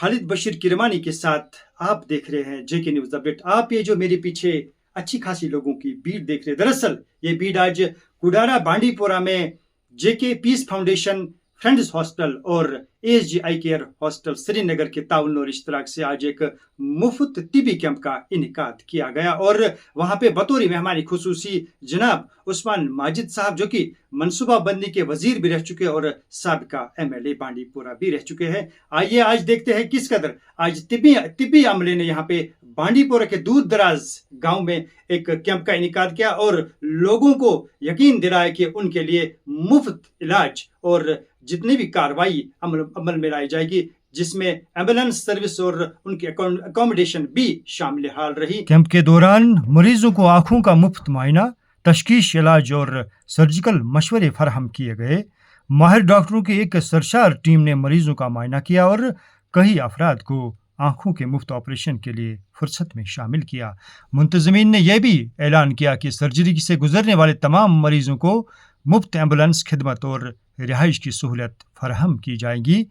खालिद बशीर किरमानी के साथ आप देख रहे हैं जेके न्यूज अपडेट। आप ये जो मेरे पीछे अच्छी खासी लोगों की भीड़ देख रहे हैं, दरअसल ये भीड़ आज कुडारा बांडीपोरा में जेके पीस फाउंडेशन फ्रेंड्स हॉस्टल और एएसजी आई केयर हॉस्टल श्रीनगर के ताउन और इश्तराक से आज एक मुफ्त टीबी कैंप का इनेकाद किया गया और वहां पे बतौर मेहमान खुसूसी जनाब उस्मान माजिद साहब जो कि मनसूबाबंदी के वजीर भी रह चुके और साबिका एमएलए बांडीपोरा भी रह चुके हैं। आइए आज देखते हैं किस कदर आज तिब्बी अमले ने यहाँ पे बांडीपोरा के दूर दराज गांव में एक कैंप का इनेकाद किया और लोगों को यकीन दिलाया कि उनके लिए मुफ्त इलाज और जितनी भी कार्रवाई अमल में लाई जाएगी, जिसमें एम्बुलेंस सर्विस और उनकी अकोमोडेशन भी शामिल हाल रही। कैंप के दौरान मरीजों को आंखों का मुफ्त मुआयना, तशखीस, इलाज और सर्जिकल मशवरे फराहम किए गए। माहिर डॉक्टरों की एक सरशार टीम ने मरीजों का मुआयना किया और कई अफराद को आंखों के मुफ्त ऑपरेशन के लिए फुर्सत में शामिल किया। मुंतजमीन ने यह भी ऐलान किया कि सर्जरी से गुजरने वाले तमाम मरीजों को मुफ्त एम्बुलेंस खिदमत और रिहाइश की सहूलत फराहम की जाएगी।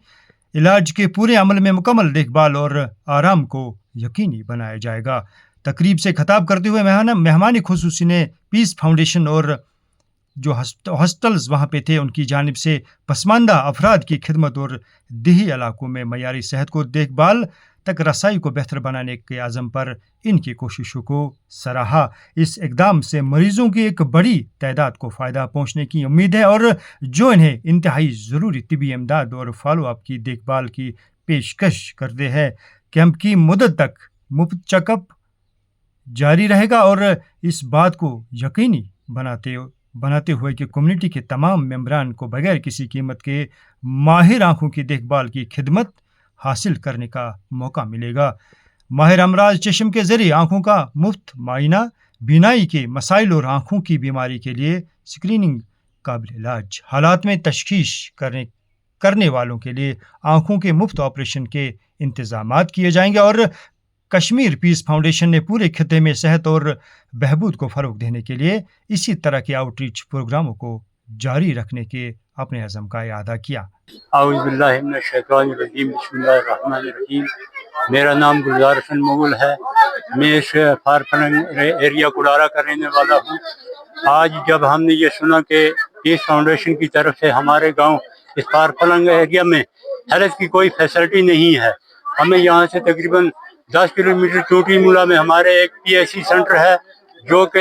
इलाज के पूरे अमल में मुकम्मल देखभाल और आराम को यकीनी बनाया जाएगा। तकरीब से खिताब करते हुए मेहमान खुसूसी ने पीस फाउंडेशन और जो हॉस्टल्स वहाँ पे थे उनकी जानिब से पसमानदा अफराद की खिदमत और देही इलाकों में मयारी सेहत को देखभाल तक रसाई को बेहतर बनाने के आज़म पर इनकी कोशिशों को सराहा। इस इकदाम से मरीजों की एक बड़ी तादाद को फ़ायदा पहुँचने की उम्मीद है और जो इन्हें इंतहाई ज़रूरी तिबी इमदाद और फॉलो अप की देखभाल की पेशकश करते हैं। कैंप की मुद्दत तक मुफ्त चेकअप जारी रहेगा और इस बात को यकीनी बनाते हुए कि कम्युनिटी के तमाम मेंबरान को बगैर किसी कीमत के माहिर आँखों की देखभाल की खिदमत हासिल करने का मौका मिलेगा। माहिर अमराज चश्म के ज़रिए आँखों का मुफ्त मुआयना, बीनाई के मसाइल और आँखों की बीमारी के लिए स्क्रीनिंग, काबिल इलाज हालात में तशखीस करने वालों के लिए आँखों के मुफ्त ऑपरेशन के इंतज़ामात किए जाएंगे और कश्मीर पीस फाउंडेशन ने पूरे खित्ते में सेहत और बहबूद को फ़रोग देने के लिए इसी तरह के आउटरीच प्रोग्रामों को जारी रखने के अपने अज़म का इरादा किया। बिस्मिल्लाहिर्रहमानिर्रहीम। मेरा नाम गुलजार हसन मुगल है। मैं इस फारफलंग एरिया कुडारा का रहने वाला हूँ। आज जब हमने ये सुना कि पीस फाउंडेशन की तरफ से हमारे गांव इस फारफलंग एरिया में हेल्थ की कोई फैसिलिटी नहीं है, हमें यहाँ से तकरीबन 10 किलोमीटर चोटी मुला में हमारे एक PSC सेंटर है जो कि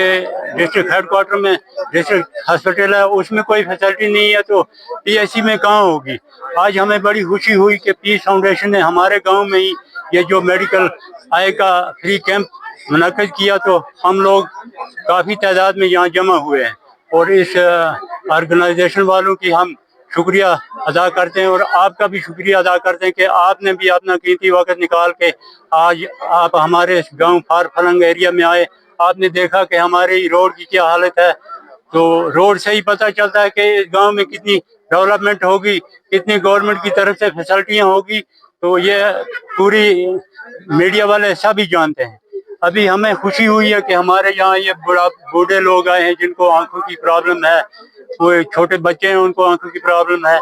डिस्ट्रिक्ट हेडक्वार्टर में डिस्ट्रिक्ट हॉस्पिटल है, उसमें कोई फैसिलिटी नहीं है तो PSC में कहाँ होगी। आज हमें बड़ी खुशी हुई कि पीस फाउंडेशन ने हमारे गांव में ही ये जो मेडिकल आई का फ्री कैंप मुनक्किद किया, तो हम लोग काफ़ी तादाद में यहाँ जमा हुए हैं और इस ऑर्गेनाइजेशन वालों की हम शुक्रिया अदा करते हैं और आपका भी शुक्रिया अदा करते हैं कि आपने भी अपना कीमती वक्त निकाल के आज आप हमारे इस गांव फारफलंग एरिया में आए। आपने देखा कि हमारी रोड की क्या हालत है, तो रोड से ही पता चलता है कि इस गांव में कितनी डेवलपमेंट होगी, कितनी गवर्नमेंट की तरफ से फैसिलिटियाँ होगी, तो ये पूरी मीडिया वाले सभी जानते हैं। अभी हमें खुशी हुई है कि हमारे यहाँ ये बूढ़े लोग आए हैं जिनको आंखों की प्रॉब्लम है, कोई छोटे बच्चे हैं उनको आंखों की प्रॉब्लम है,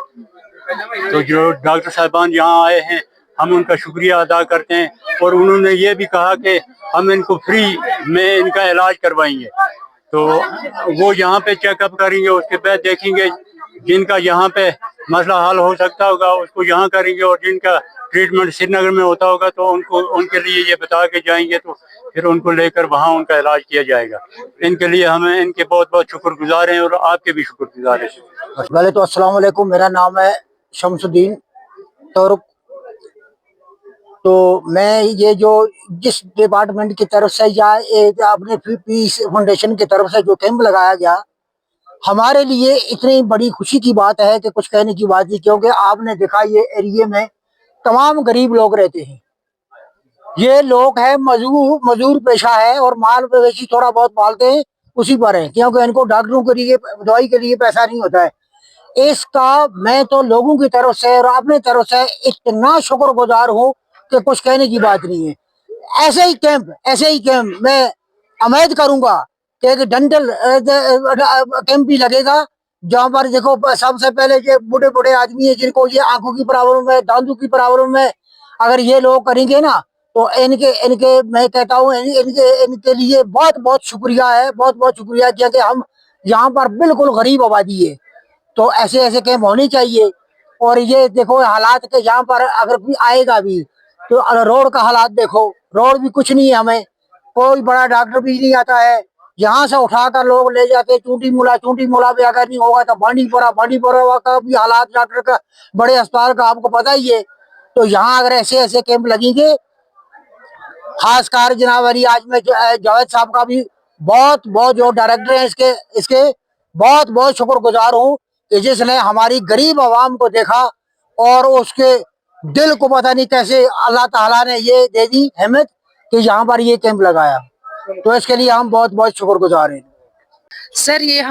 तो जो डॉक्टर साहबान यहाँ आए हैं हम उनका शुक्रिया अदा करते हैं और उन्होंने ये भी कहा कि हम इनको फ्री में इनका इलाज करवाएंगे, तो वो यहाँ पे चेकअप करेंगे, उसके बाद देखेंगे जिनका यहाँ पे मसला हल हो सकता होगा उसको यहाँ करेंगे और जिनका ट्रीटमेंट श्रीनगर में होता होगा तो उनको उनके लिए ये बता के जाएंगे, तो फिर उनको लेकर वहाँ उनका इलाज किया जाएगा। इनके लिए हमें इनके बहुत बहुत शुक्रगुजार हैं और आपके भी शुक्रगुजार हैं। पहले तो अस्सलाम वालेकुम, मेरा नाम है शमसुद्दीन तोरुक। तो मैं ये जो जिस डिपार्टमेंट की तरफ से या अपने पीस फाउंडेशन की तरफ से जो कैंप लगाया गया, हमारे लिए इतनी बड़ी खुशी की बात है कि कुछ कहने की बात नहीं, क्योंकि आपने देखा ये एरिया में तमाम गरीब लोग रहते हैं। ये लोग है मजदूर पेशा है और माल मवेशी थोड़ा बहुत पालते हैं, उसी पर है, क्योंकि इनको डॉक्टरों के लिए दवाई के लिए पैसा नहीं होता है। इसका मैं तो लोगों की तरफ से और अपनी तरफ से इतना शुक्रगुजार हूँ कि कुछ कहने की बात नहीं है। ऐसे ही कैंप मैं उम्मीद करूंगा कि एक डेंटल कैंप भी लगेगा, जहाँ पर देखो सबसे पहले ये बूढ़े आदमी है जिनको ये आंखों की प्रॉब्लम है, दांतों की प्रॉब्लम है, अगर ये लोग करेंगे ना तो इनके इनके मैं कहता हूँ इनके लिए बहुत बहुत शुक्रिया है, बहुत बहुत शुक्रिया, क्योंकि हम यहाँ पर बिल्कुल गरीब आबादी है, तो ऐसे ऐसे कैंप होने चाहिए। और ये देखो हालात के यहाँ पर अगर कोई आएगा भी तो रोड का हालात देखो, रोड भी कुछ नहीं है, हमें कोई बड़ा डॉक्टर भी नहीं आता है, यहाँ से उठाकर लोग ले जाके चूंटी मूला भी अगर नहीं होगा तो बांडीपुरा का भी हालात डॉक्टर का, बड़े अस्पताल का आपको पता ही है। तो यहाँ अगर ऐसे ऐसे कैंप लगेंगे, खासकर जनाब अली आज में जावेद साहब का भी बहुत बहुत जो डायरेक्टर हैं इसके बहुत बहुत शुक्रगुजार हूँ कि जिसने हमारी गरीब आवाम को देखा और उसके दिल को पता नहीं कैसे अल्लाह ताला ने ये दे दी हिम्मत कि यहाँ पर ये कैंप लगाया, तो इसके लिए हम बहुत बहुत शुक्रगुजार हैं। सर ये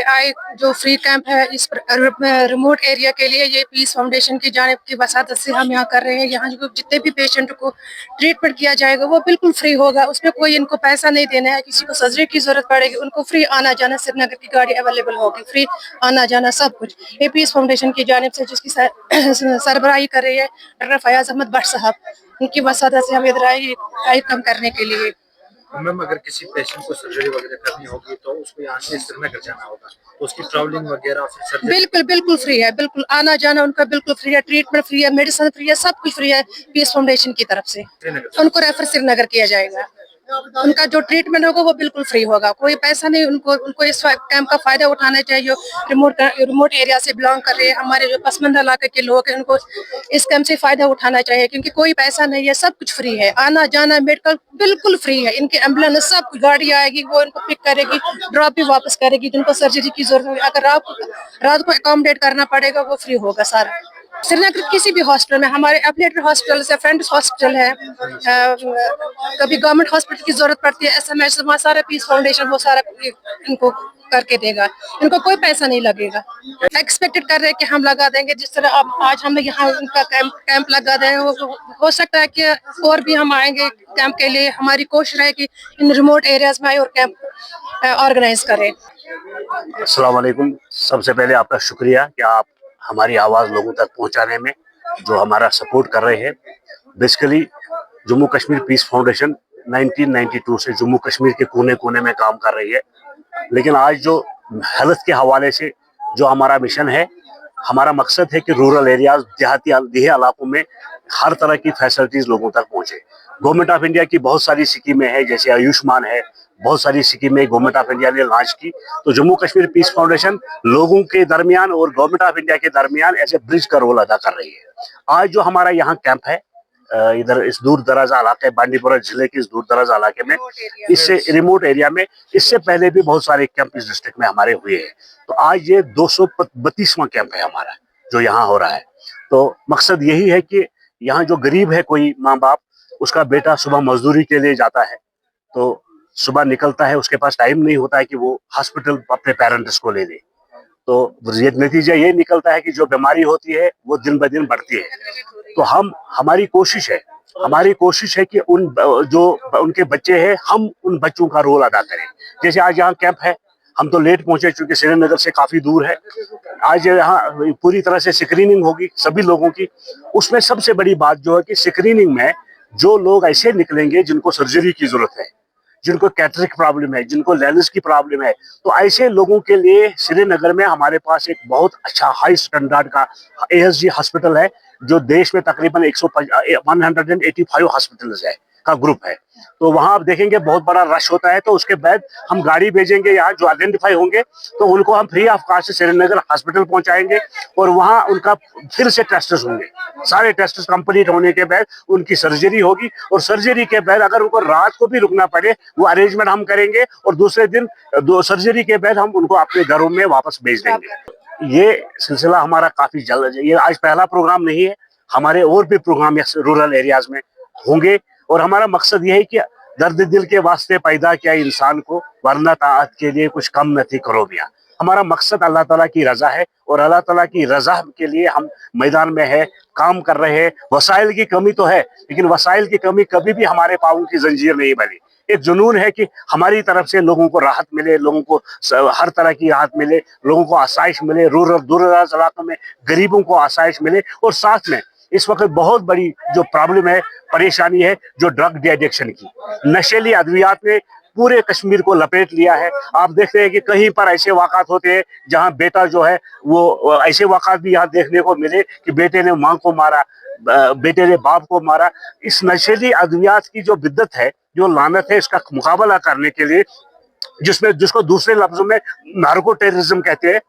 आए जो फ्री कैंप है इस रिमोट एरिया के लिए, ये पीस फाउंडेशन की जानिब की वसादत से हम यहाँ कर रहे हैं। यहाँ जो जितने भी पेशेंट को ट्रीटमेंट किया जाएगा वो बिल्कुल फ्री होगा, उसमें कोई इनको पैसा नहीं देना है। किसी को सर्जरी की जरूरत पड़ेगी उनको फ्री आना जाना, श्रीनगर की गाड़ी अवेलेबल होगी, फ्री आना जाना सब कुछ। ये पीस फाउंडेशन की जानिब से जिसकी सरबराही कर रही है डॉक्टर फयाज अहमद भट्ट साहब, उनकी वसादत से हम इधर आए काम करने के लिए। मैम अगर किसी पेशेंट को सर्जरी वगैरह करनी होगी तो उसको यहाँ से श्रीनगर जाना होगा, तो उसकी ट्रैवलिंग वगैरह फिर सर्जरी बिल्कुल बिल्कुल फ्री है, बिल्कुल आना जाना उनका बिल्कुल फ्री है, ट्रीटमेंट फ्री है, मेडिसिन फ्री है, सब कुछ फ्री है पीस फाउंडेशन की तरफ से। उनको रेफर श्रीनगर किया जाएगा, उनका जो ट्रीटमेंट होगा वो बिल्कुल फ्री होगा, कोई पैसा नहीं। उनको इस कैंप का फायदा उठाना चाहिए। रिमोट एरिया से बिलोंग कर रहे हैं, हमारे जो पसमंदा इलाके के लोग हैं उनको इस कैंप से फायदा उठाना चाहिए, क्योंकि कोई पैसा नहीं है, सब कुछ फ्री है, आना जाना मेडिकल बिल्कुल फ्री है। इनके एम्बुलेंस सब गाड़ी आएगी, वो इनको पिक करेगी, ड्रॉप भी वापस करेगी। जिनको सर्जरी की जरूरत होगी, अगर रात को अकोमोडेट करना पड़ेगा वो फ्री होगा सारा। श्रीनगर किसी भी हॉस्पिटल में, हमारे एफिलिएटेड हॉस्पिटल से फ्रेंड्स हॉस्पिटल है, कभी गवर्नमेंट हॉस्पिटल की जरूरत पड़ती है SMS, वहाँ सारा पीस फाउंडेशन वो सारा इनको करके देगा, इनको कोई पैसा नहीं लगेगा। एक्सपेक्टेड कर रहे हैं कि हम लगा देंगे, जिस तरह अब आज हमने यहाँ उनका कैंप लगा दें, हो सकता है कि और भी हम आएंगे कैंप के लिए। हमारी कोशिश है कि इन रिमोट एरियाज में आए और कैंप ऑर्गेनाइज करें। अस्सलाम वालेकुम। सबसे पहले आपका शुक्रिया कि आप हमारी आवाज़ लोगों तक पहुंचाने में जो हमारा सपोर्ट कर रहे हैं। Basically Jammu Kashmir peace foundation 1992 से जम्मू कश्मीर के कोने कोने में काम कर रही है, लेकिन आज जो हेल्थ के हवाले से जो हमारा मिशन है, हमारा मकसद है कि रूरल एरियाज, देहाती इलाकों में हर तरह की फैसिलिटीज लोगों तक पहुंचे। गवर्नमेंट ऑफ इंडिया की बहुत सारी स्कीमें हैं, जैसे आयुष्मान है, बहुत सारी स्कीमें गवर्नमेंट ऑफ इंडिया ने लॉन्च की। तो जम्मू कश्मीर पीस फाउंडेशन लोगों के दरमियान और गवर्नमेंट ऑफ इंडिया के दरमियान ऐसे ब्रिज का रोल अदा कर रही है। आज जो हमारा यहाँ कैंप है इधर इस दूर दराज इलाके, बांडीपुरा जिले के इस दूर दराज इलाके में, इससे रिमोट एरिया में, इससे पहले भी बहुत सारे कैंप इस डिस्ट्रिक्ट में हमारे हुए हैं। तो आज ये 232वां कैंप है हमारा जो यहाँ हो रहा है। तो मकसद यही है कि यहाँ जो गरीब है, कोई माँ बाप, उसका बेटा सुबह मजदूरी के लिए जाता है, तो सुबह निकलता है, उसके पास टाइम नहीं होता है कि वो हॉस्पिटल अपने पेरेंट्स को ले ले, तो ये नतीजा ये निकलता है कि जो बीमारी होती है वो दिन ब दिन बढ़ती है। तो हमारी कोशिश है कि जो उनके बच्चे हैं, हम उन बच्चों का रोल अदा करें। जैसे आज यहाँ कैंप है, हम तो लेट पहुंचे क्योंकि श्रीनगर से काफी दूर है। आज यहाँ पूरी तरह से स्क्रीनिंग होगी सभी लोगों की। उसमें सबसे बड़ी बात जो है कि स्क्रीनिंग में जो लोग ऐसे निकलेंगे जिनको सर्जरी की जरूरत है, जिनको कैटरेक्ट प्रॉब्लम है, जिनको लेंस की प्रॉब्लम है, तो ऐसे लोगों के लिए श्रीनगर में हमारे पास एक बहुत अच्छा हाई स्टैंडर्ड का ASG हॉस्पिटल है, जो देश में तकरीबन 185 हॉस्पिटल्स है का ग्रुप है। तो वहां आप देखेंगे बहुत बड़ा रश होता है। तो उसके बाद हम गाड़ी भेजेंगे यहाँ, जो आइडेंटिफाई होंगे तो उनको हम फ्री ऑफ कॉस्ट से श्रीनगर हॉस्पिटल पहुंचाएंगे और वहां उनका फिर से टेस्ट्स होंगे। सारे टेस्ट्स कंप्लीट होने के बाद उनकी सर्जरी होगी, और सर्जरी के बाद अगर उनको रात को भी रुकना पड़े वो अरेंजमेंट हम करेंगे, और दूसरे दिन सर्जरी के बाद हम उनको अपने घरों में वापस भेज देंगे। ये सिलसिला हमारा काफी जल्द, ये आज पहला प्रोग्राम नहीं है, हमारे और भी प्रोग्राम रूरल एरियाज में होंगे। और हमारा मकसद ये है कि दर्द दिल के वास्ते पैदा किया इंसान को, वरना ताअत के लिए कुछ कम न थी करो मियां। हमारा मकसद अल्लाह ताला की रजा है, और अल्लाह ताला की रजा के लिए हम मैदान में है, काम कर रहे हैं। वसाइल की कमी तो है, लेकिन वसाइल की कमी कभी भी हमारे पाँवों की जंजीर नहीं बनी। एक जुनून है कि हमारी तरफ से लोगों को राहत मिले, लोगों को हर तरह की राहत मिले, लोगों को आसाइश मिले, रूरल दूर दराज इलाकों में गरीबों को आसाइश मिले, और साथ में इस वक्त बहुत बड़ी जो प्रॉब्लम है, परेशानी है, जो ड्रग एडिक्शन की, नशीली अद्वियात ने पूरे कश्मीर को लपेट लिया है। आप देखते हैं कि कहीं पर ऐसे वाक़ात होते हैं जहां बेटा जो है वो, ऐसे वाक़ात भी यहाँ देखने को मिले कि बेटे ने मां को मारा, बेटे ने बाप को मारा। इस नशीली अद्वियात की जो बिद्दत है, जो लानत है, इसका मुकाबला करने के लिए, जिसको दूसरे लफ्जों में नार्को टेररिज्म कहते हैं,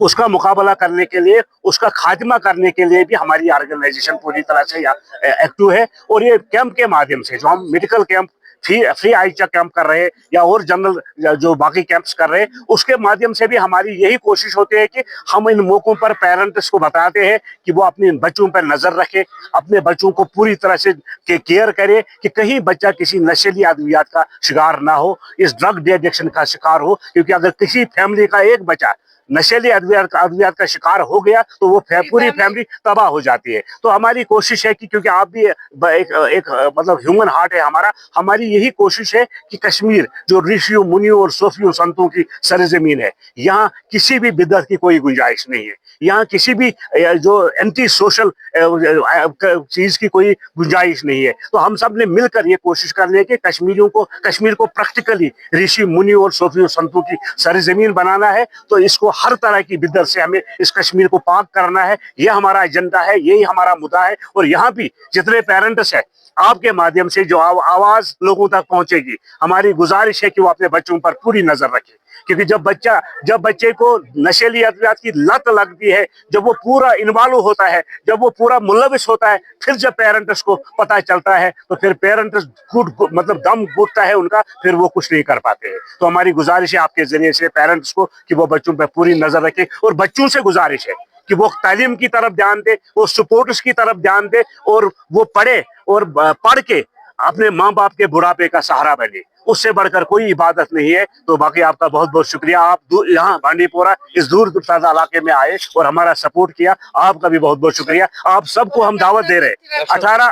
उसका मुकाबला करने के लिए, उसका खात्मा करने के लिए भी हमारी ऑर्गेनाइजेशन पूरी तरह से एक्टिव है। और ये कैंप के माध्यम से, जो हम मेडिकल कैंप, फ्री आइचा कैंप कर रहे हैं या और जनरल जो बाकी कैंप्स कर रहे हैं, उसके माध्यम से भी हमारी यही कोशिश होती है कि हम इन मौकों पर पेरेंट्स को बताते हैं कि वो अपने बच्चों पर नजर रखें, अपने बच्चों को पूरी तरह से केयर करे कि कहीं बच्चा किसी नशीली अद्वियात का शिकार ना हो, इस ड्रग एडिक्शन का शिकार हो। क्योंकि अगर किसी फैमिली का एक बच्चा नशीली अद्वियात का शिकार हो गया तो वो पूरी फैमिली तबाह हो जाती है। तो हमारी कोशिश है कि, क्योंकि आप भी एक मतलब ह्यूमन हार्ट है हमारा, हमारी यही कोशिश है कि कश्मीर जो ऋषियों, मुनियों और सूफियों, संतों की सरजमीन है, यहाँ किसी भी बिदअत की कोई गुंजाइश नहीं है, यहाँ किसी भी जो एंटी सोशल चीज की कोई गुंजाइश नहीं है। तो हम सब ने मिलकर ये कोशिश कर रहे हैं कि कश्मीर को प्रैक्टिकली ऋषि, मुनियों और सूफियों, संतों की सरजमीन बनाना है। तो इसको हर तरह की बिदअत से हमें इस कश्मीर को पाक करना है। ये हमारा एजेंडा है, यही हमारा मुद्दा है। और यहाँ भी जितने पेरेंट्स हैं, आपके माध्यम से जो आवाज लोगों तक पहुंचेगी, हमारी गुजारिश है कि वो अपने बच्चों पर पूरी नजर रखें। क्योंकि जब बच्चे को नशीली अद्वियात की लत लगती है, जब वो पूरा इन्वॉल्व होता है, जब वो पूरा मुलविस होता है, फिर जब पेरेंट्स को पता चलता है तो फिर पेरेंट्स मतलब दम घुटता है उनका, फिर वो कुछ नहीं कर पाते हैं। तो हमारी गुजारिश है आपके जरिए से पेरेंट्स को कि वो बच्चों पर पूरी नजर रखें। और बच्चों से गुजारिश है कि वो तालीम की तरफ ध्यान दे, वो सपोर्ट्स की तरफ ध्यान दे, और वो पढ़े और पढ़ के अपने माँ बाप के बुढ़ापे का सहारा बने। उससे बढ़कर कोई इबादत नहीं है। तो बाकी आपका बहुत बहुत शुक्रिया, आप यहाँ बांडीपोरा इस दूर दराज इलाके में आए और हमारा सपोर्ट किया, आपका भी बहुत बहुत शुक्रिया। आप सबको हम दावत दे रहे हैं,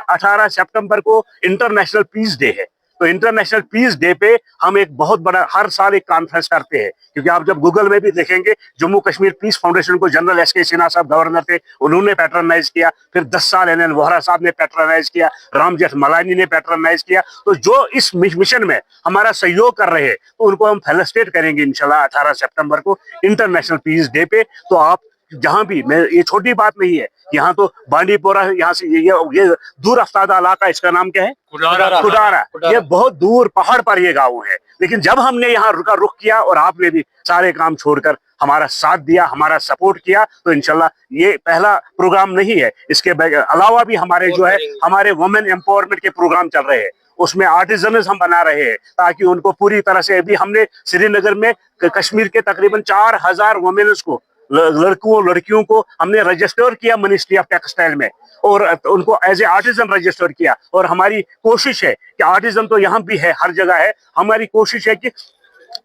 18 सितंबर को इंटरनेशनल पीस डे है। तो इंटरनेशनल पीस डे पे हम एक बहुत बड़ा, हर साल एक कॉन्फ्रेंस करते हैं। क्योंकि आप जब गूगल में भी देखेंगे, जम्मू कश्मीर पीस फाउंडेशन को जनरल एस.के. सिन्हा साहब गवर्नर थे, उन्होंने पैट्रनाइज किया। फिर 10 साल एन.एन. वोहरा साहब ने पैट्रनाइज किया, राम जेठमलानी ने पैट्रनाइज किया। तो जो इस मिशन में हमारा सहयोग कर रहे हैं, तो उनको हम फेलिसिटेट करेंगे इंशाल्लाह 18 सितंबर को इंटरनेशनल पीस डे पे। तो आप जहां भी, मैं, ये छोटी बात नहीं है, यहाँ तो बांडीपोरा है, यहाँ से ये दूर अफ्तादा इलाका, इसका नाम क्या है? कुडारा। ये बहुत दूर पहाड़ पर ये गाँव है। लेकिन जब हमने यहाँ रुख किया और आपने भी सारे काम छोड़कर हमारा साथ दिया, हमारा सपोर्ट किया, तो इंशाल्लाह ये पहला प्रोग्राम नहीं है। इसके अलावा भी हमारे जो है, हमारे वुमेन एम्पावरमेंट के प्रोग्राम चल रहे हैं। उसमें आर्टिजन्स हम बना रहे हैं ताकि उनको पूरी तरह से, अभी हमने श्रीनगर में कश्मीर के तकरीबन 4000 वुमेन्स को, लड़कियों को हमने रजिस्टर किया मिनिस्ट्री ऑफ टेक्सटाइल में, और उनको एज ए आर्टिजन रजिस्टर किया। और हमारी कोशिश है कि आर्टिजन तो यहाँ भी है, हर जगह है। हमारी कोशिश है कि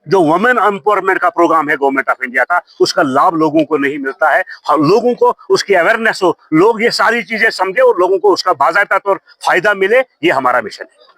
जो वुमेन एम्पावरमेंट का प्रोग्राम है गवर्नमेंट ऑफ इंडिया का, उसका लाभ लोगों को नहीं मिलता है। लोगों को उसकी अवेयरनेस हो, लोग ये सारी चीजें समझे और लोगों को उसका बाज़ाब्ता तौर फायदा मिले, ये हमारा मिशन है।